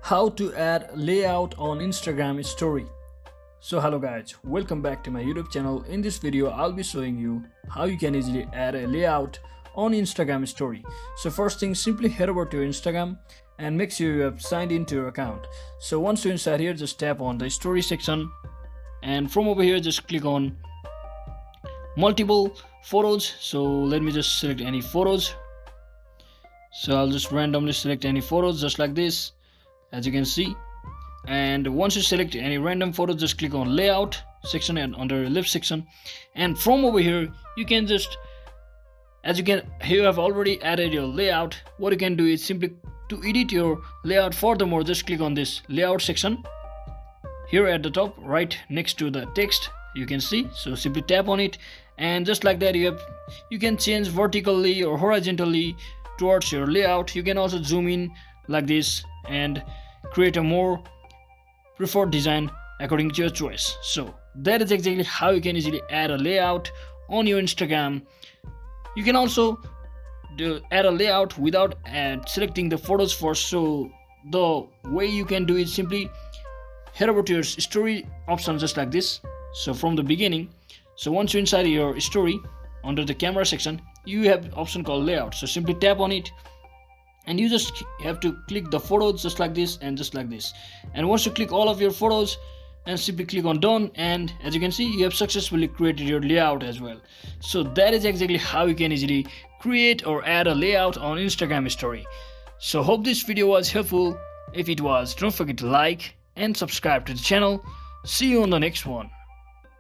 How to add layout on Instagram story. So hello guys, welcome back to my YouTube channel. In this video I'll be showing you how you can easily add a layout on Instagram story. So first thing, simply head over to Instagram and make sure you have signed into your account. So once you're inside here, just tap on the story section, and from over here just click on multiple photos. So let me just select any photos. So I'll just randomly select any photos just like this, as you can see. And once you select any random photo, just click on layout section and under left section, and from over here you can just, as you can, here you have already added your layout. What you can do is simply to edit your layout furthermore, just click on this layout section here at the top right next to the text, you can see. So simply tap on it, and just like that you can change vertically or horizontally towards your layout. You can also zoom in like this and create a more preferred design according to your choice. So that is exactly how you can easily add a layout on your Instagram. You can also add a layout without selecting the photos first. So the way you can do it, simply head over to your story option just like this. So from the beginning, so once you're inside your story, under the camera section you have option called layout. So simply tap on it, and you just have to click the photos just like this and just like this. And once you click all of your photos and simply click on done, and as you can see, you have successfully created your layout as well. So that is exactly how you can easily create or add a layout on Instagram story. So hope this video was helpful. If it was, don't forget to like and subscribe to the channel. See you on the next one.